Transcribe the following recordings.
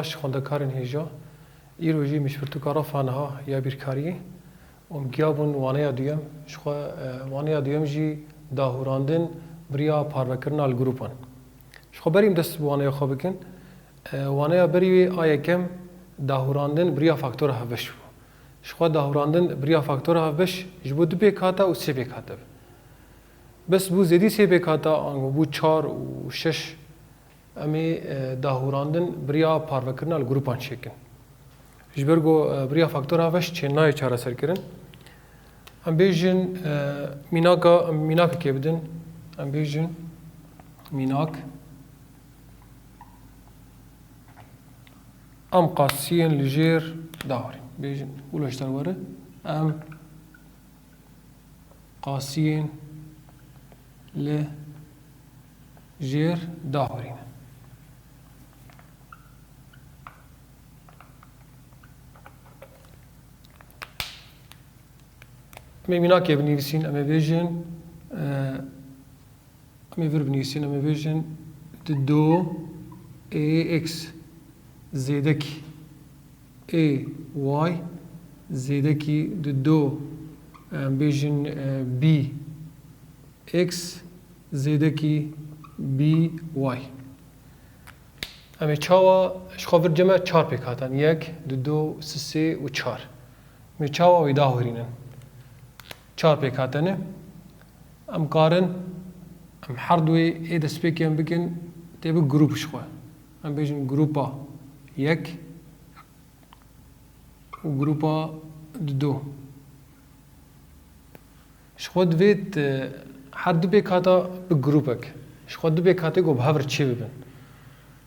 باش خواندکارن هیجا ایروژی مشورتکارا فانها یا بیرکاری گیابون وانه دویم شخوا وانه دویم جی داهوراندن بریا پاروکرن آل گروپان شخوا بریم دست وانه خواب بکن وانه بری آیا کم داهوراندن بریا فاکتور هفش شخوا داهوراندن بریا فاکتور هفش جبو دو بیکاتا و سه بیکاتا بس بو زیدی سه بیکاتا آنگو بو 4 و 6 امی داهوراندن بریا پاروکرن آل گروپان شکن جبرگو بریا فاکتور هفش چه نای چاره سر کرن ام بیجن میناک که بدن ام بیجن میناک ام قاسین لجیر داوری بیجن اولشتر وره ام قاسین لجیر داورین امی میناک بنویسین امی بیجن امی ور بنویسین امی بیجن دو ax زیدکی ay زیدکی دو بیجن bx زیدکی by امی چاوا شخابر جمع 4 پیکاتن 1 2 3 و 4 امی چاوا ویدا هورینن 4 پیکاتنه ام قارن ام حردوی ای دست پیکیم بکن تیبه گروپ شخوا ام بیجن گروپا 1 و گروپا 2 شخوا دوید هر دو بیکاتا به گروپک شخوا دو بیکاتی گو بهاور چی ببین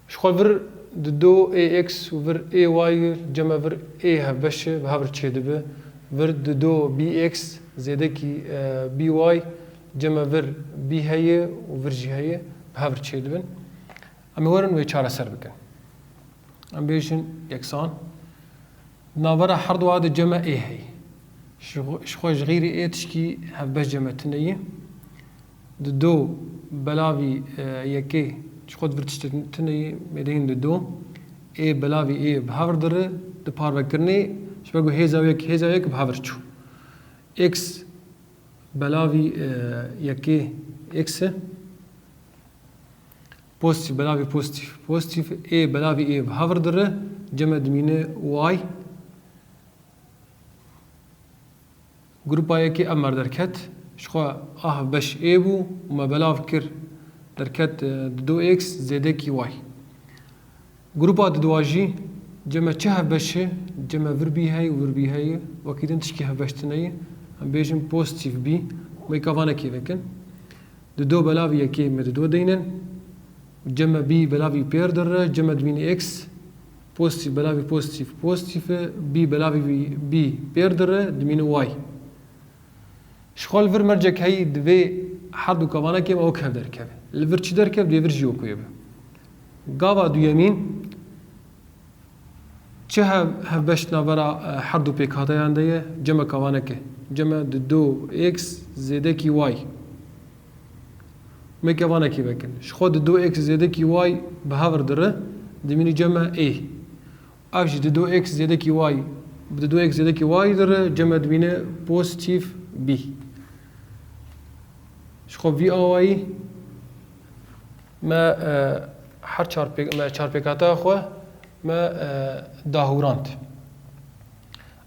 شخوا ور دو ax و ور ay جمع ور a هفشه بهاور چی دبه ور دو bx زیده کی by جمع ور b هیه و ور جی هیه بهاور چی دبن امی ورن وی چاره سر بکن ام بیشن یکسان ناورا هر دو عاد جمع a هی شخوا غیری a تشکی هفش جمع تنیه دو بلاوی یکی شخود ورتشت تنیه میدین دو ای بلاوی ای بهاور داره د پاروکرنی شبگو هیزا یک بهاور چو x بلاوی یکی x پوزیتیف بلاوی پوزیتیف ای بلاوی ای بهاور داره جمع دمینه y گروپا یکی امر درکت شخوا بش ای بو و ما بلاو کر درکت دو x زیده کی y گروپا دواجی جمع چه بشه جمع ور بی هی ور بی هی وکیدن تشکی بشتنی هم بیشم پوزیتیف بی میکوانه کی وکن دو بلاوی یکی مد دو دینن جمع بی بلاوی پیر در جمع دمین x پوزیتیف بلاوی پوزیتیف بی بلاوی بی پیر در دمین y شغل ور مرجع هی دوی هر دو کوانه که او که درکه لور چی درکه دیور جیو کویه گاوا دو یمین چه هفش نورا هر دو پیکاته ینده جمع کوانه که جمع دو x زیده کی y می کوانه کی بکن شخود دو x زیده کی y بهاور داره دمینی جمع a افش دو x زیده کی y دو x زیده کی y داره جمع دمینه پوزیتیف b شخو وی آوایی ما هر چار پیکاتا خو ما داهوراند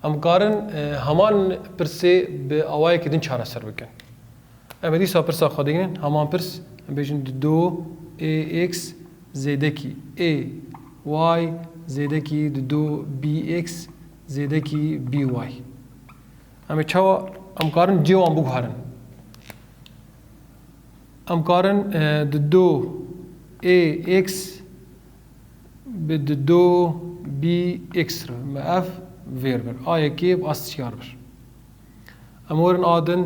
ام قارن همان پرسه به آوایی که دین چاره سر بکن ام دیسا پرسا خودین همان پرس ام بیشن دو ax زیده کی ay زیده کی دو bx زیده کی by ام چاوا ام قارن جیوان بگهارن ام قارن دو ax به دو bx رو ما اف ویر بر آیا کی باستیار بر امورن آدن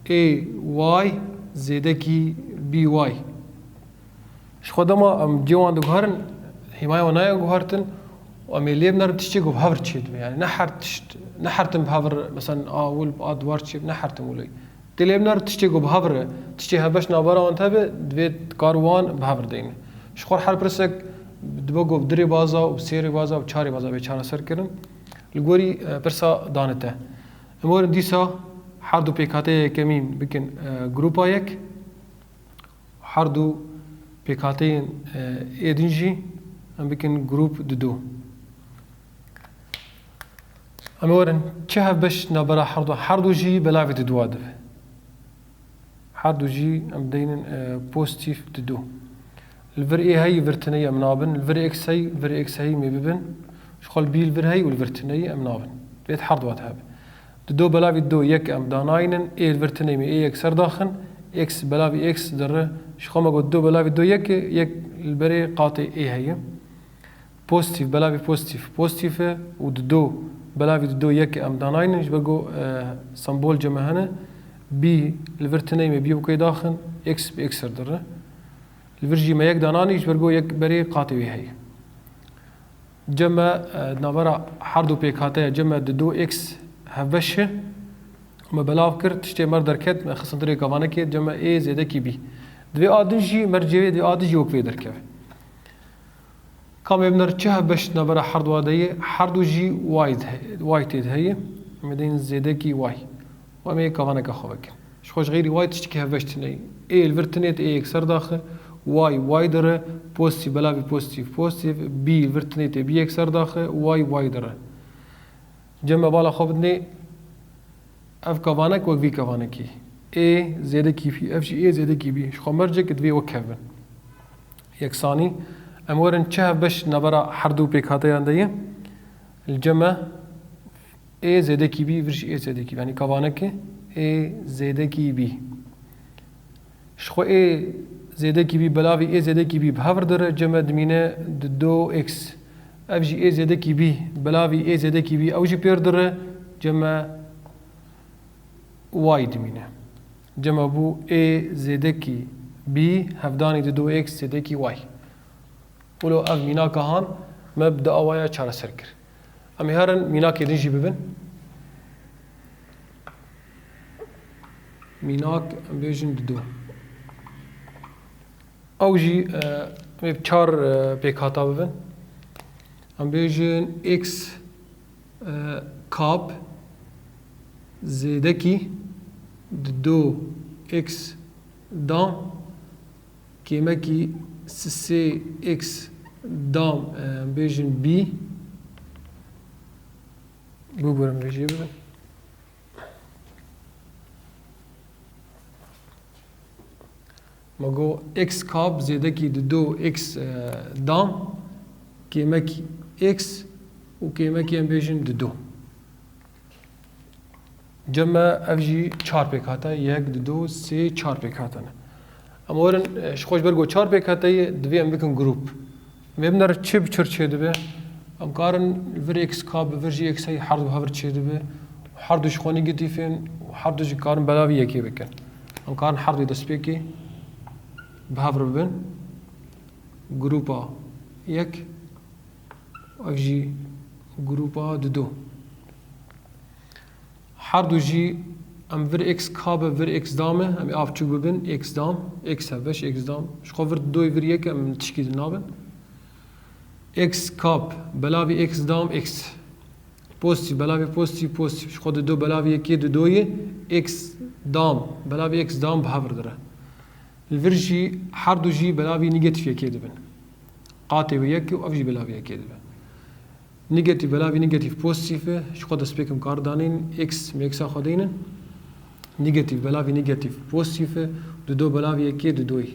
ay زیده کی by خودما ام جوان دو گهارن حمایه و نای گهارتن و امی لیب نرم تشتی گو بهاور چید یعنی نحرتم بهاور مثلا اول ادوار چید نحرتم ولی تلیب نرم تشتی گو بهاور تشتی هبش نابرا آن تبه دوید کاروان بهاور دینه شخور هر پرسک دبا گو دری بازا و سیری بازا و چاری بازا به چاره سر کردن لگوری پرسا دانته امور دیسا هر دو پیکاته کمین بکن گروپا یک هر دو پیکاته ایدنجی هم بکن گروپ دو امورن چه هفبش نبرا هر دو جی بلاوی دو دو هر دو جی ام دینن بوزيتيف دو الفر اي هاي فرتنية منابن الفر اكس هاي الفر اكس هاي مببن شغل بي الفر هاي والفرتنية منابن بيت حرد واتهاب دو بلاوي دو يك ام داناينن اي الفرتنية مي اي اكسر داخن اكس بلاوي اكس در شخو ما قد دو بلاوي دو يك البري قاطي اي هاي بوزيتيف بلاوي بوزيتيف ودو بلاوي دو يك ام داناينن جبقو سمبول جمهنه بي الفرتنية مي بي وكي داخن اكس باكسر در الفرجي ما يك داناني جبرجو يك بري قاطوي هي جمع نبرا حردو بيكاته جمع دو اكس هفش ما بلاف كرت تشتي مر دركت ما خصندري كفانه كي جمع اي زياده كي بي دوي ادنجي مرجوي دي ادجي وكوي دركه كم ابنر چه بش نبرا حردو دي حردو جي وايد هي مدين زياده كي واي وما كفانه كخوك خوش غيري وايد تشتكي هفشتني اي الفرتنيت اي اكسر داخل واي داره بوزيتيف بلاوي بوزيتيف بي الفرتنيت بي اكسر داخل واي داره جمع بالا خوبني اف كوانك و في كوانكي اي زياده كي في اف جي اي زياده كي بي شخو مرجك دوي وكفن يكساني امورن چه بش نبرا حردو بيك هاته يانديه الجمع اي زياده كي بي فرش اي زياده كي يعني كوانك اي زياده كي بي شخو اي زياده كي بي بلاوي اي زياده كي بي بهفر در جمع دمينه دو اكس اف جي اي زياده كي بي بلاوي اي زياده كي بي او جي بير در جمع واي دمينه جمع بو اي زياده كي بي هفداني دو اكس زياده كي واي ولو اف مينا كهان مبدا اوايا چاره سركر ام هرن مينا كيدن جي ببن ميناك بيجن دو او جي بچار بيكاتا ببن ام بيجن اكس كاب زيدكي دو اكس دام كيمكي سي اكس دام بيجن بي بوبرم بيجي ببن مگو x کاب زیاده کی دو x دام کیمه کی x و کیمه کی امبیشن دو جمع اف جی چار پیک هاتا یک دو سه چار پیک هاتا نه اما ورن شخوش برگو چار پیک هاتا دوی ام بکن گروپ ویبنر چه بچر چه دبه ام کارن ور x کاب ور جی x هی هر دو هاور چه دبه هر دوش خونی گتیفین و هر دوش کارن بلاوی یکی بکن ام کارن هر دو دست پیکی بهافر ببن گروپا یک اف جی گروپا دو هر دو جی ام ور اکس کاب ور اکس دامه ام اف چوب ببن اکس دام اکس هفش اکس دام شخو ور دو ور یک ام تشکیل نابن اکس کاب بلاوی اکس دام اکس پوزیتیف بلاوی پوزیتیف شخو دو بلاوی یکی دوی اکس دام بلاوی اکس دام بهافر داره الفرجي هر دو جي بلاوي نيجاتيف يكي دبن قاطي ويكي و افجي بلاوي يكي دبن نيجاتيف بلاوي نيجاتيف بوزيتيف شو قد سبيكم كاردانين اكس ميكسا خدينن نيجاتيف بلاوي نيجاتيف بوزيتيف دو بلاوي يكي دوي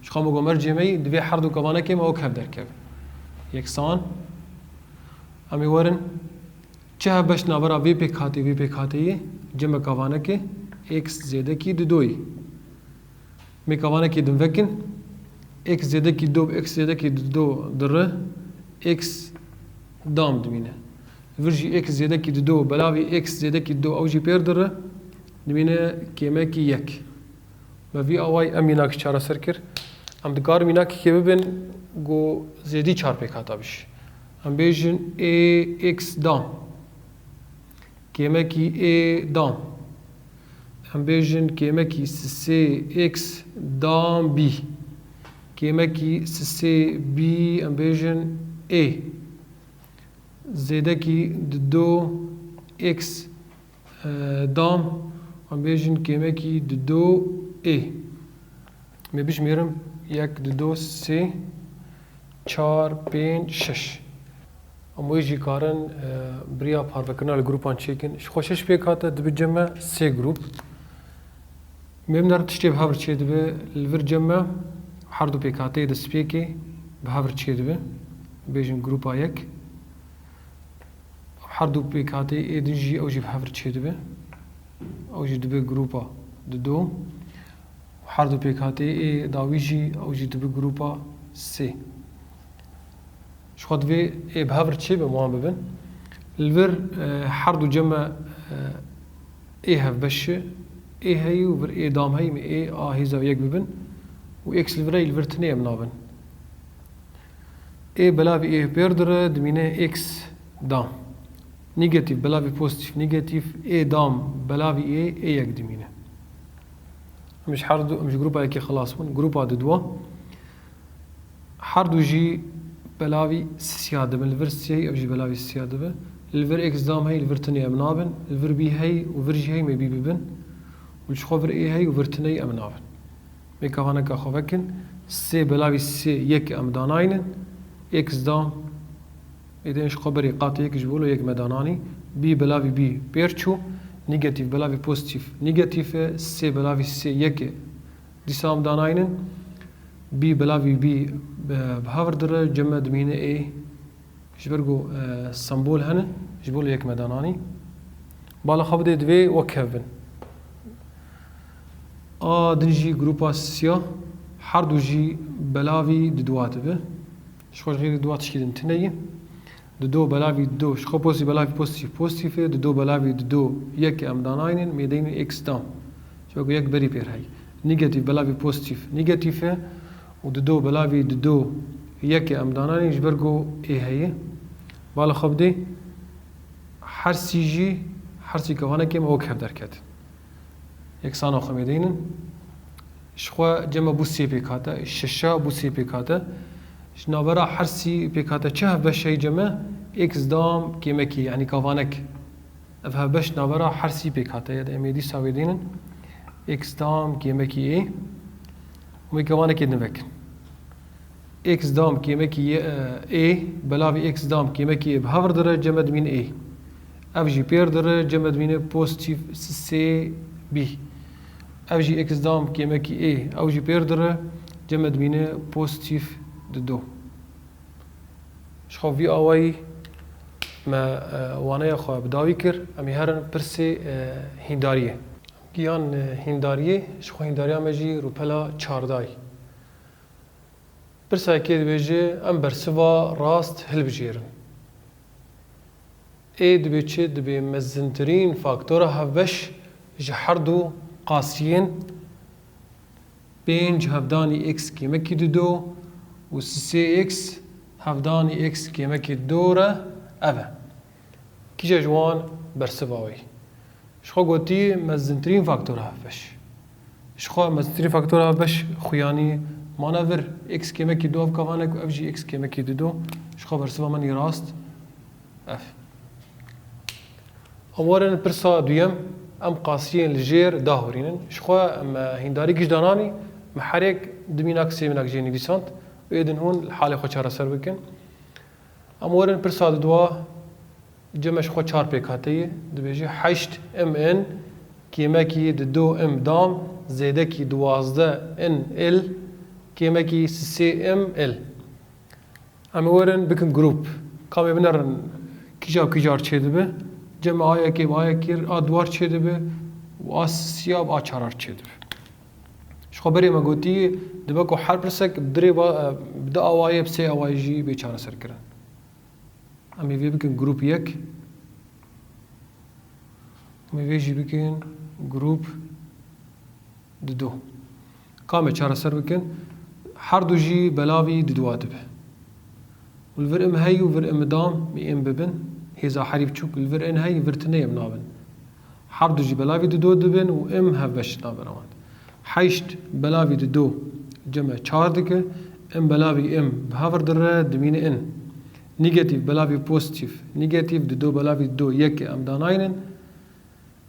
شو خامو گمر جمعي دوي هر دو كوانا كيما او كف دركب يكسان امي ورن چه بش نابرا وي بي کھاتے جمع كوانا كي اكس زياده كي دوي ميكوانا كي دنفكن اكس زيادة كي دو اكس زيادة كي دو در اكس دام دمينه فرجي اكس زيادة كي دو بلاوي اكس زيادة كي دو او جي بير در دمينه كيما كي يك ما في اواي اميناك چارا سركر ام دكار ميناك كي ببن گو زيادي چار پي کھاتا بش ام بيجن اي اكس دام كيما كي اي دام ام بيجن كيما كي سي اكس دام بي كيمكي سي بي امبيجن اي زيدكي دو اكس دام امبيجن كيمكي دو اي ما بيش ميرم يك دو سي 4 5 6 اما يجي كارن بريا بارفكنا الجروبان تشيكن خوشش بيك هاتا دبجمع سي جروب ميمنر تشتي بهافر تشي دبي الفرجمع حردو بيك هاتي دسبيكي بهافر تشي دبي بيجن جروبا يك حردو بيك هاتي اي دنجي اوجي بهافر تشي دبي اوجي دبي جروبا دو حردو بيك هاتي اي داويجي اوجي دبي جروبا سي شخوت في اي بهافر تشي بموان ببن الفر حردو جمع اي هف بش اي هي وفر اي دام هي اي هي زاوية ببن و اكس الفري الفر تنية منابن اي بلاوي اي بيردر دمينه اكس دام نيجاتيف بلاوي بوزيتيف نيجاتيف اي دام بلاوي اي يك دمينه مش حردو مش جروبا يكي خلاص من جروبا دوا حردو جي بلاوي سيادة من الفر سي او جي بلاوي سيادة الفر اكس دام هي الفر تنية منابن الفر بي هي وفر جي هي ما بي ببن والشخوفر اي هي وفر تنية منابن ميكافانا كاخوفكن سي بلاوي سي يك امداناين اكس دام اذا خبري قاطع يك جبولو يك مداناني بي بلاوي بي بيرتشو نيجاتيف بلاوي بوزيتيف نيجاتيف سي بلاوي سي يك ديسام داناين بي بلاوي بي بهافر در جمع دمينه اي جبرجو سمبول هنا جبولو يك مداناني بالا خبدي دوي وكهفن دنجي جروبا سيا حردو جي بلاوي ددوات به شخوش غير دوات شكيدن تنية دو بلاوي دو شخو بوزي بلاوي بوزيتيف دو بلاوي دو يك امداناين ميدين اكس دام شو يك بري بير هاي نيجاتيف بلاوي بوزيتيف نيجاتيف ودو بلاوي دو يك امداناين جبرجو اي هي بالا خبدي حرسي جي حرسي كوانا كيم هو كهف دركت يكسانو خميدين شخوا جمع بوسي بيكاتا الششا بوسي بيكاتا شنابرا حرسي بيكاتا چه بشي جمع اكس دام كيمكي يعني كوانك افها بش نابرا حرسي بيكاتا يد اميدي ساويدين اكس دام كيمكي اي ومي كوانك يدنبك اكس دام كيمكي اي بلاوي اكس دام كيمكي بهافر درجة جمع دمين اي اف جي بير درجة جمع دمين بوزيتيف سي بي او جي اكس دام كيمكي اي او جي بيردر جمع دمينه بوزيتيف دو شخو في اواي ما وانا خو بداوي كر امي هرن برسي هنداريه كيان هنداريه شخو هنداريه مجي روبلا 14 برسا كيد بيجي ام برسوا راست هلبجيرن اي دبيتشي دبي مزنترين فاكتورا هفش جحردو قاسيين بينج هفداني اكس كيمكي دو و سي اكس هفداني اكس كيمكي دورة افا كيجا جوان برسباوي شخو قوتي مزنترين فاكتور هفش شخو مزنترين فاكتور هفش خوياني ما نفر اكس كيمكي دو اف كفانك و اف جي اكس كيمكي دو شخو برسبا مني راست اف اولا برسا دويم ام قاسيين الجير داهورين شخوا ام هنداري كيش داناني محرك دميناك سيمناك جيني ديسانت ويدن هون الحالة خو چارة سر بكن ام ورن برساد دوا جمعش خو چار بيكاتي دبيجي حشت ام ان كيماكي دو ام دام زيدكي دوازده ان ال كيماكي سي ام ال ام ورن بكن جروب كامي بنرن كيجا وكيجار چه دبه جمع آیا که با آیا کیر آدوار چه دبه و آسیاب آچارار چه دبه شخو بری ما گوتی دبه که هر پرسک بدری بده آوایی بسه آوایی جی بیچاره سر کرن امی وی بکن گروپ یک امی وی جی بکن گروپ دو کامه چاره سر بکن هر دو جی بلاوی دو دبه والفر ام هی و فر ام دام می ام ببن هيزا حريف تشوك الفرقين هاي فرتنية بنابن حردو جي بلاوي دو دبن و ام هفش نابن اوان حيشت بلاوي دو جمع چار دكه ام بلاوی ام بهافر دره دمینه ان نيجاتيف بلاوی بوزيتيف نيجاتيف دو بلاوی دو یک ام داناینن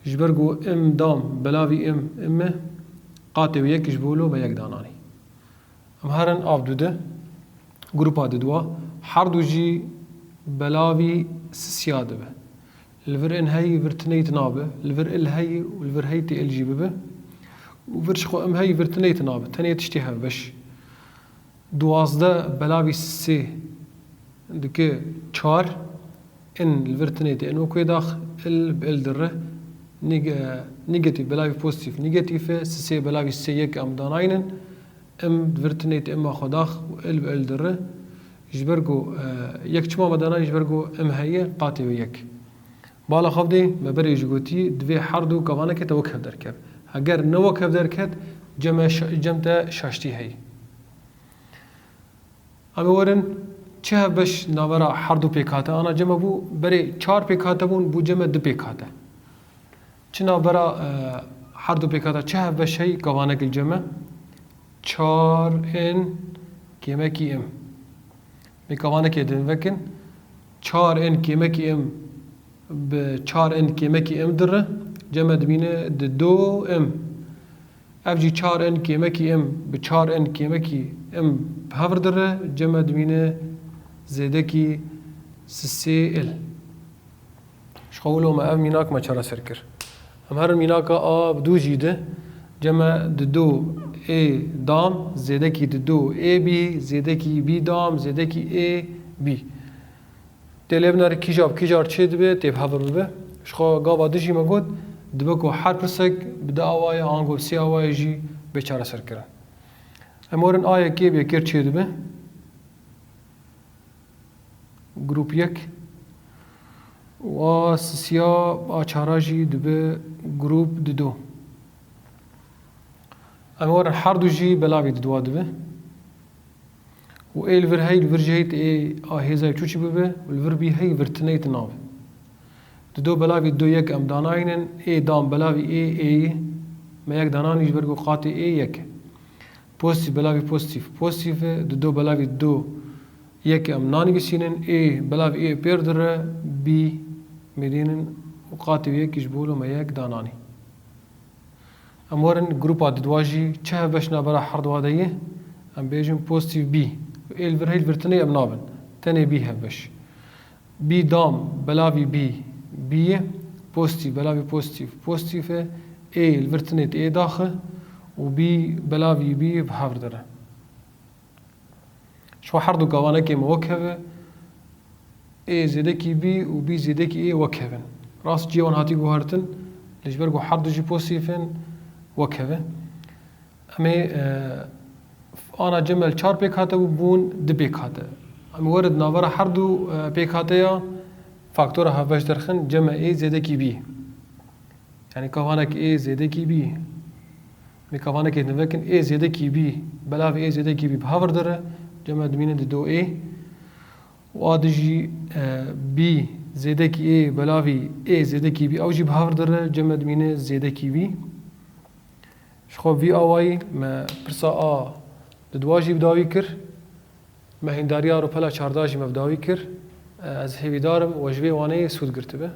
جبرگو ام دام بلاوی ام قاطع و یک جبولو به یک دانانی ام هرن آف دوده گروپا دوا هر دو جی بلاوی سیاده به الفر ان هی ورتنیت نابه الفر ال هی والفر هی تی ال جی به وفرش خو ام هی ورتنیت نابه تنیه تشتیها بش دوازده بلاوی سی دکه چار ان الورتنیت ان وكي داخ ال دره نيجاتيف بلاوي بوزيتيف نيجاتيف سي بلاوي سي يك ام داناينن ام الورتنيت اما خداخ ال دره جبرگو یک چما مدانا جبرگو ام هي قاطي ويك بالا خفدي ما بري جوتي دوي حردو كوانا كه توكب دركب اگر نوكب دركت جمتا شاشتي هي ام ورن چه بش ناورا هر دو پیکاته آنا جمع بو بری چار پیکاته بون بو جمع دو پیکاته چه ناورا هر دو پیکاته چه بش هی قوانه گل جمع چار ان کیمه کی ام می قوانه که دن وکن چار ان کیمه کی ام به چار ان کیمه کی ام دره جمع دبینه دو ام افجی چار ان کیمه کی ام به چار ان کیمه کی ام بهفر دره جمع دبینه زیده کی سی ال شخولو ما ام میناک ما چرا سر کر ام هر میناک آب دو جیده جمع دو ای دام زیده کی دو ای بی زیده کی بی دام زیده کی ای بی تلفنر کیجار چه دبه تیب هفر ببه شخو گاوا دجی ما گود دبه کو هر پرسک بده آوای آنگو سی آوای جی به چرا سر کرن امورن آیا کی بیا کر چه دبه گروپ یک و سیا آچاراجی دبه گروپ دو امور هر دو جی بلاوی دو دبه و الور هی الور جهت ای آهیزای چوچی ببه و الور بی هی ورتنیت ناوه دو بلاوی دو یک ام داناینن ای دام بلاوی ای ما یک دانانی جبرگو قاطی ای یک پوزیتیف بلاوی پوزیتیف دو بلاوی دو یک ام نانی بسینن ای بلاوی ای پیر دره بی میدینن و قاطی یک جبولو ما یک دانانی امورن گروپا دواجی چه بشنا برا هر دوادیه ام بیجم پوزیتیف بی الور هیل ورتنی ام نابن تنی بی هبش بی دام بلاوی بی پوزیتیف بلاوی پوزیتیف ای الورتنیت ای داخل و بی بلاوی بی بهافر دره شو هر دو قوانه که موکبه ای زیده کی بی و بی زیده کی ای وکبن راست جیوان هاتی گوهرتن لجبرگو هر دو جی پوزیتیفن وكهذا أمي أنا جمل چار بيكاته وبون د بيكاته أمي ورد ناورا حردو بيكاته يا فاكتور هفش درخن جمع A زيادة كي B يعني كوانك A زيادة كي B مي كوانك نفكن A زيادة كي B بلاف A زيادة كي B بهافر دره جمع دمينه دو A وادجي B زيادة كي A بلافي A زيادة كي B أو جي بهافر دره جمع دمينه زيادة كي B شخو في آوائی ما پرسا دواجی بداوی کر ما هنداریا رو پلا چارداجی ما بداوی کر از هیوی دارم و جوی وانه سود گرته به